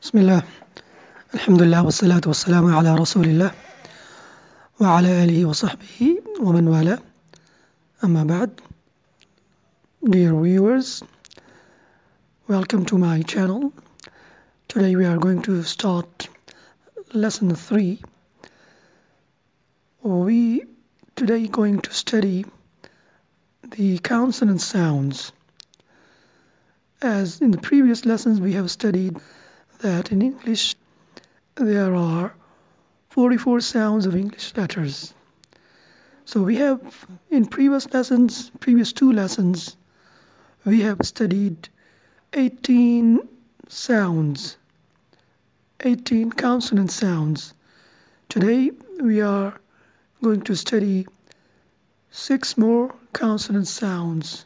بسم الله الحمد لله والصلاة والسلام على رسول الله وعلى آله وصحبه ومن والاه أما بعد. Dear viewers, welcome to my channel. Today we are going to start lesson 3. We today going to study the consonant sounds. As in the previous lessons we have studied that in English there are 44 sounds of English letters. So we have in previous two lessons, we have studied 18 sounds, 18 consonant sounds. Today we are going to study 6 more consonant sounds.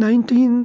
19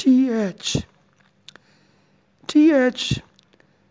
TH. TH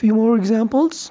few more examples.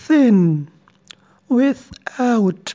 thin, without.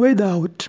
without.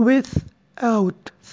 without.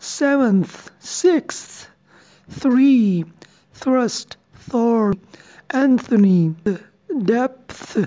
7th, 6th, 3, thrust, thorn, Anthony, depth.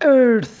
earth.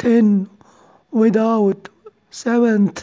thin, without, 7th,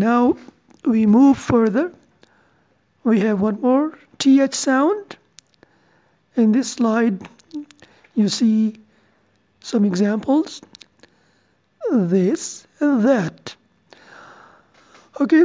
Now we move further. We have one more TH sound. In this slide you see some examples. This and that. Okay.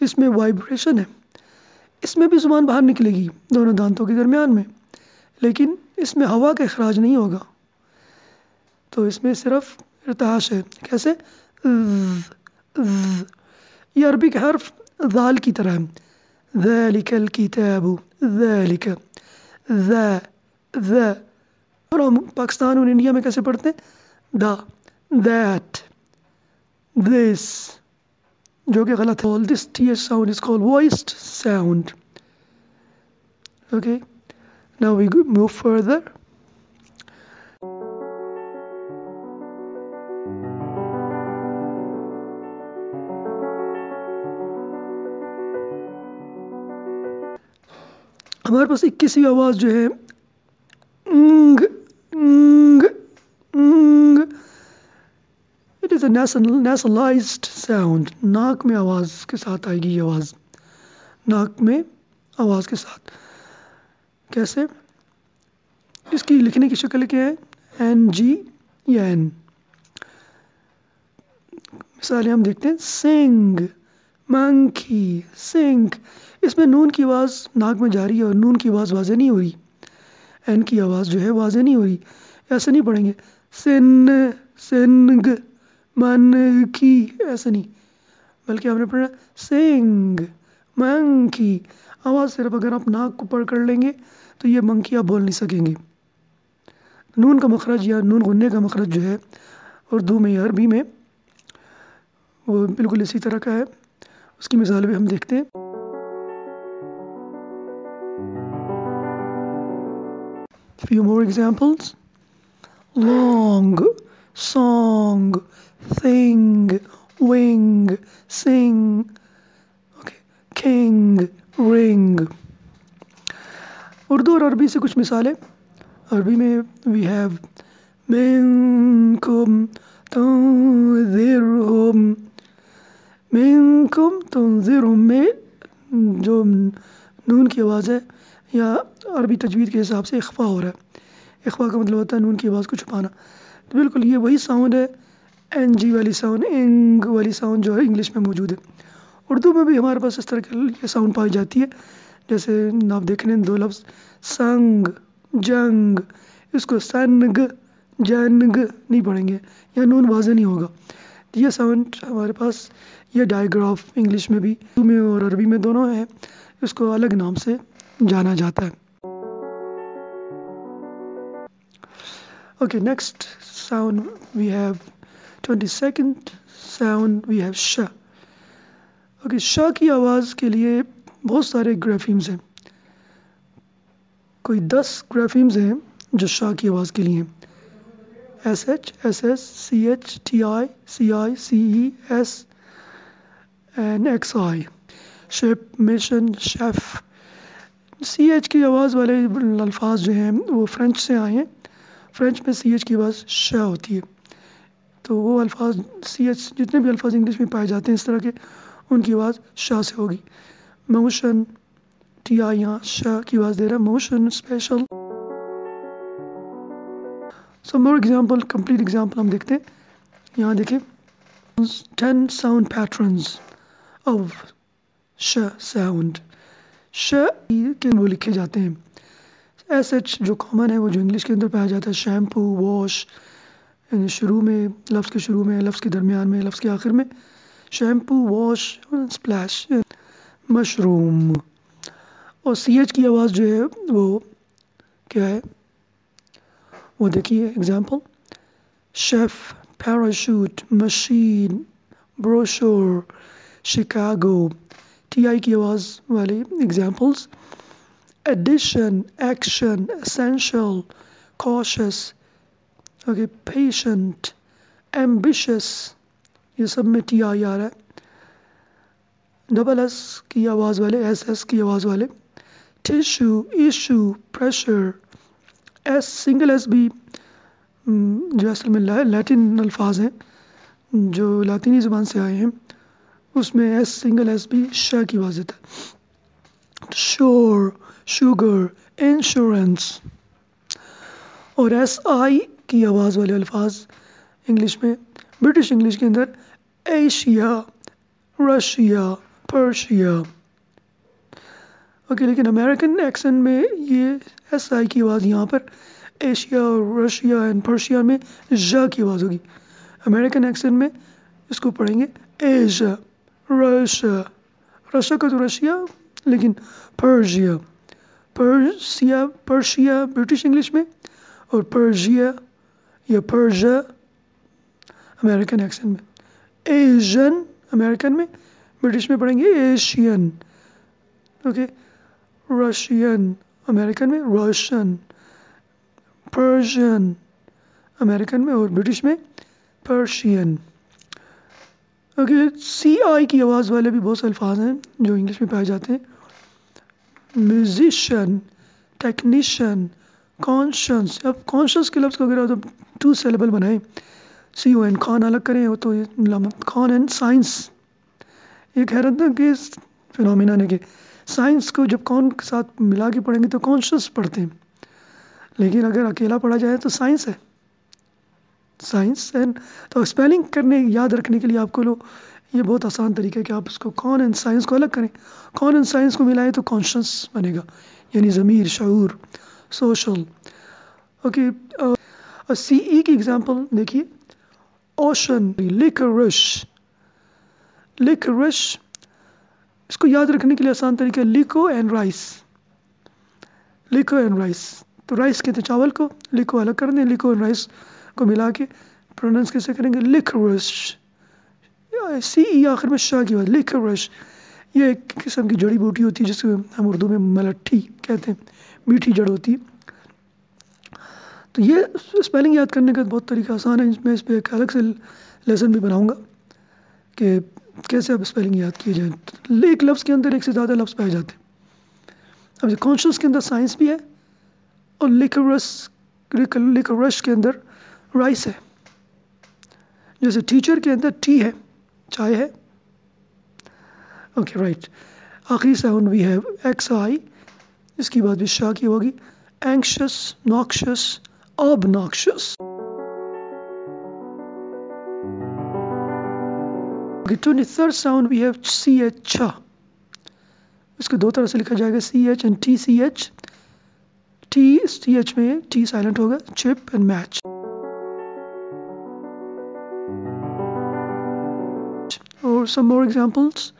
اس میں vibration ہے، اس میں بھی زبان باہر نکلے گی دونوں دانتوں کے درمیان میں، لیکن اس میں ہوا کا اخراج نہیں ہوگا، تو اس میں صرف ارتعاش ہے. کیسے؟ یہ عربی کا حرف ذال کی طرح ہے، ذالک الکتاب، ذالک، ذا، اور ہم پاکستان اور انڈیا میں کیسے پڑھتے ہیں؟ دا، دیٹ، this، جو کہ غلط ہے. All this th sound is called voiced sound. Okay, now we move further. ہمارے پاس 21ویں آواز جو ہے انگ، انگ، انگ. It is a nasalized sound. ناک میں آواز کے ساتھ آئے گی یہ آواز، ناک میں آواز کے ساتھ. کیسے؟ اس کی لکھنے کی شکل کیا ہے؟ NG یا N. مثالیں ہم دیکھتے ہیں، سنگ، منکی، سنگ. اس میں نون کی آواز ناک میں جا رہی ہے اور نون کی آواز واضح نہیں ہو رہی، این کی آواز جو ہے واضح نہیں ہو رہی. ایسے نہیں پڑھیں گے سن، سنگ، من کی، ایسے نہیں، بلکہ ہم نے پڑھنا سنگ، منکی. آواز صرف اگر آپ ناک کو پڑھ کر لیں گے تو یہ منکی آپ بول نہیں سکیں گے. نون کا مخرج یا نون غنّے کا مخرج جو ہے اردو میں یا عربی میں وہ بالکل اسی طرح کا ہے. اس کی مثال بھی ہم دیکھتے ہیں. Few more examples. Long, song, thing, wing, sing, okay, king, ring. Urdu اور عربی سے کچھ مثالیں. عربی میں we have منکم تنذرہم، منکم تنذرہم میں جو نون کی آواز ہے یا عربی تجوید کے حساب سے اخفا ہو رہا ہے. اخفا کا مطلب ہوتا ہے نون کی آواز کو چھپانا. تو بالکل یہ وہی ساؤنڈ ہے، این جی والی ساؤنڈ، انگ والی ساؤنڈ جو ہے انگلش میں موجود ہے. اردو میں بھی ہمارے پاس اس طرح کی یہ ساؤنڈ پائی جاتی ہے. جیسے آپ دیکھ رہے ہیں دو لفظ سنگ، جنگ، اس کو سنگ، جنگ نہیں پڑھیں گے یا نون واضح نہیں ہوگا. یہ ساؤنڈ ہمارے پاس یہ ڈائیگراف انگلش میں بھی، اردو میں اور عربی میں دونوں ہے، اس کو الگ نام سے جانا جاتا ہے. Okay, next sound we have 22nd sound we have sh. Okay, ش کی آواز کے لیے بہت سارے گرافیمز ہیں. کوئی 10 گرافیمز ہیں جو ش کی آواز کے لیے ہیں. SH, SS, CH, TI, CI, CE, S and XI. Ship, mission, chef. CH کی آواز والے الفاظ جو ہیں وہ فرینچ سے آئے ہیں. فرینچ میں CH کی آواز ش ہوتی ہے، تو وہ الفاظ CH جتنے بھی الفاظ انگلش میں پائے جاتے ہیں اس طرح کے، ان کی آواز ش سے ہوگی. موشن، TI یہاں ش کی آواز دے رہا ہے، موشن، اسپیشل. سم مور ایگزامپل، کمپلیٹ ایگزامپل ہم دیکھتے ہیں. یہاں دیکھیں 10 sound patterns of ش sound. ش کے وہ لکھے جاتے ہیں. SH جو کامن ہے وہ جو انگلش کے اندر پایا جاتا ہے، شیمپو، واش، یعنی شروع میں، لفظ کے شروع میں، لفظ کے درمیان میں، لفظ کے آخر میں. Shampoo, wash, splash, mushroom. اور CH کی آواز جو ہے وہ کیا ہے وہ دیکھیے example, chef, parachute, machine, بروشور، Chicago. TI کی آواز والے examples, addition, action, essential, cautious, okay, patient, ambitious. یہ سب میں TI آ رہا ہے. ڈبل S کی آواز والے، SS کی آواز والے، tissue, issue, pressure. S single S بھی جو اصل میں لیٹن الفاظ ہیں جو لاطینی زبان سے آئے ہیں، اس میں S سنگل S بھی ش کی آواز دیتا ہے. شور، شوگر، انشورنس. اور SI کی آواز والے الفاظ انگلش میں، برٹش انگلش کے اندر ایشیا، رشیا، پرشیا. اوکے لیکن امریکن ایکسنٹ میں یہ ایس آئی کی آواز یہاں پر ایشیا اور رشیا اینڈ پرشیا میں ژ کی آواز ہوگی. امریکن ایکسنٹ میں اس کو پڑھیں گے ایشیا رشیا. رشیا کا تو رشیا لیکن پرشیا پرشیا برٹش انگلش میں اور پرشیا یا پرشیا امریکن ایکسنٹ میں. ایشین امریکن میں برٹش میں پڑھیں گے ایشین. اوکے رشین امریکن میں رشین. پرشین امریکن میں اور برٹش میں پرشین. اوکے سی آئی کی آواز والے بھی بہت سے الفاظ ہیں جو انگلش میں پائے جاتے ہیں. Musician technician conscious. اب کانشنس کے لفظ کو اگر آپ 2 سیلیبل بنائیں سی او این کان الگ کریں تو کان اینڈ سائنس. ایک حیرت انگیز فنومینا ہے کہ سائنس کو جب کون کے ساتھ ملا کے پڑھیں گے تو کانشنس پڑھتے ہیں لیکن اگر اکیلا پڑھا جائے تو سائنس ہے. سائنس اینڈ تو اسپیلنگ کرنے یاد رکھنے کے لیے آپ کو یہ بہت آسان طریقہ ہے کہ آپ اس کو کان اینڈ سائنس کو الگ کریں. کان اینڈ سائنس کو ملائیں تو کانشنس بنے گا یعنی ضمیر شعور سوشل. اوکے سی ای کی ایگزامپل دیکھیے اوشن لیکرش. لیکرش اس کو یاد رکھنے کے لیے آسان طریقہ ہے لیکو اینڈ رائس. لیکو اینڈ رائس تو رائس کہتے ہیں چاول کو لیکو الگ کر دیں لیکو اینڈ رائس کو ملا کے پروننس کیسے کریں گے لیکرش. سی ای آخر میں شاہ کی بات لیکرش. یہ ایک قسم کی جڑی بوٹی ہوتی ہے جس کو ہم اردو میں ملٹھی کہتے ہیں میٹھی جڑ ہوتی ہے. تو یہ اسپیلنگ یاد کرنے کا بہت طریقہ آسان ہے. میں اس پہ ایک الگ سے لیسن بھی بناؤں گا کہ کیسے اب اسپیلنگ یاد کیے جائیں. ایک لفظ کے اندر ایک سے زیادہ لفظ پائے جاتے ہیں. اب کانشنس کے اندر سائنس بھی ہے اور لیکرش کے اندر رائس ہے. جیسے ٹیچر کے اندر ٹی ہے چائے ہے. Okay right. آخری sound we have X I. اس کی بات بھی شاہ کی ہوگی anxious noxious obnoxious. Okay, 23rd sound we have ch. اس کو 2 طرح سے لکھا جائے گا C H and T C H. T C H میں ٹی سائلنٹ ہوگا چپ اینڈ میچ. اور some more examples.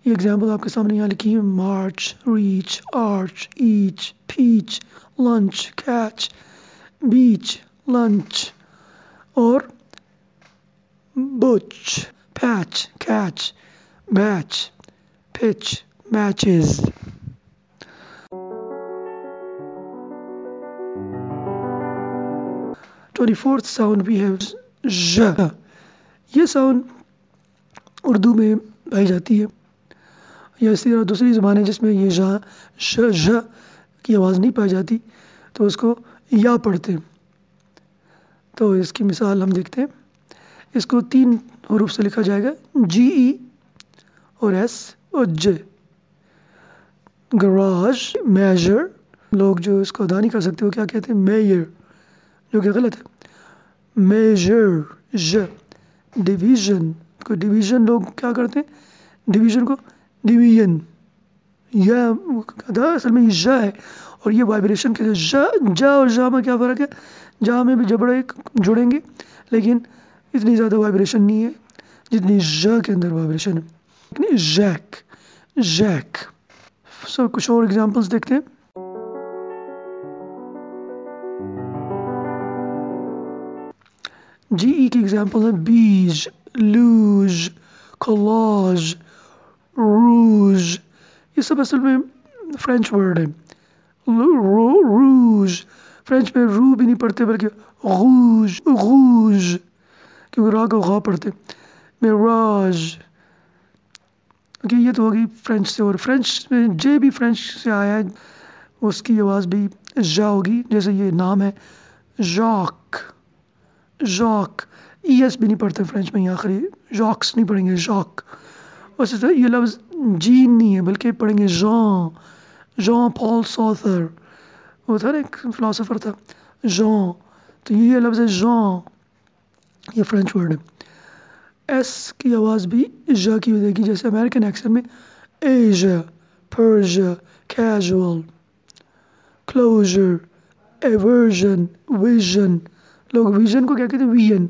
یہ ایگزامپل آپ کے سامنے یہاں لکھی ہے march reach arch each peach lunch catch beach lunch اور batch peach catch beach pitch matches. Twenty fourth sound we have j. یہ ساؤنڈ اردو میں پائی جاتی ہے یا اسی طرح دوسری زبان ہے جس میں یہ ژ کی آواز نہیں پائی جاتی تو اس کو یا پڑھتے ہیں. تو اس کی مثال ہم دیکھتے ہیں. اس کو 3 حروف سے لکھا جائے گا جی ای اور ایس اور جے. Grudge major. لوگ جو اس کو ادا نہیں کر سکتے وہ کیا کہتے ہیں میئر جو کہ غلط ہے. میجر ژ. ڈویژن کو ڈویژن لوگ کیا کرتے ہیں ڈویژن کو ڈویژن. یا اصل میں یہ ژ ہے اور یہ وائبریشن کے جا اور جا میں کیا فرق ہے. جا میں بھی جبڑے جڑیں گے لیکن اتنی زیادہ وائبریشن نہیں ہے جتنی ژ کے اندر وائبریشن ہے. Jack jack. سو کچھ اور ایگزامپلس دیکھتے ہیں. جی ای کی ایگزامپل ہے بیج لوج کولاج روج. یہ سب اصل میں فرینچ ورڈ ہے. روج فرینچ میں رو بھی نہیں پڑھتے بلکہ غوج غوج کیونکہ را کو غا پڑھتے. میراج. اوکے یہ تو ہوگی فرینچ سے. اور فرینچ میں جے بھی فرینچ سے آیا ہے اس کی آواز بھی ژا ہوگی. جیسے یہ نام ہے ژاک ژاک. ای ایس بھی نہیں پڑھتے فرینچ میں. یہ آخری ژاکس نہیں پڑھیں گے ژاک. اسی طرح یہ لفظ جین نہیں ہے بلکہ پڑھیں گے ژان. ژان پال سارتر وہ تھا نا ایک فلاسفر تھا ژان. تو یہ لفظ ہے ژان. یہ فرینچ ورڈ ہے. ایس کی آواز بھی جا کی ہو جائے گی، جیسے امریکن ایکسنٹ میں Asia, Persia, casual, closure, aversion, vision. لوگ ویژن کو کیا کہتے ہیں؟ ویژن.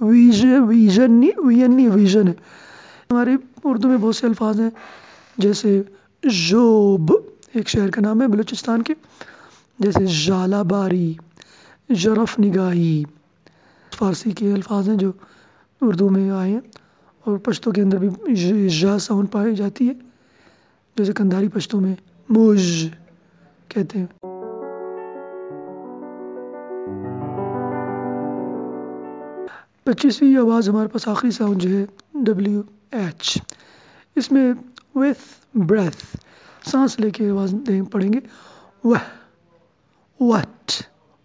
ویژن نہیں ویژن ہے. ہمارے اردو میں بہت سے الفاظ ہیں، جیسے ژوب ایک شہر کا نام ہے بلوچستان کے، جیسے ژالہ باری، ژرف نگاہی. فارسی کے الفاظ ہیں جو اردو میں آئے ہیں، اور پشتو کے اندر بھی ژ ساؤنڈ پائی جاتی ہے، جیسے کندھاری پشتو میں موج کہتے ہیں. پچیسویں آواز ہمارے پاس آخری ساؤنڈ جو ہے WH. اس میں with breath سانس لے کے آواز پڑھیں گے. what,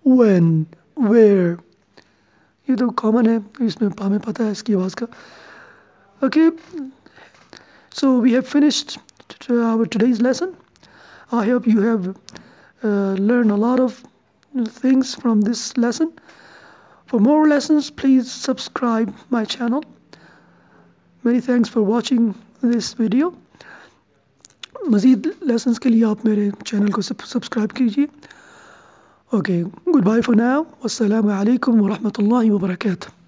when, where. یہ تو کامن ہے، اس میں ہمیں پتہ ہے اس کی آواز کا. Okay, so we have finished our today's lesson. I hope you have learned a lot of things from this lesson. For more lessons, please subscribe my channel. Many thanks for watching this video. مزید lessons کے لیے آپ میرے channel کو subscribe کیجیے. Okay, goodbye for now. السلام علیکم ورحمۃ اللہ وبرکاتہ.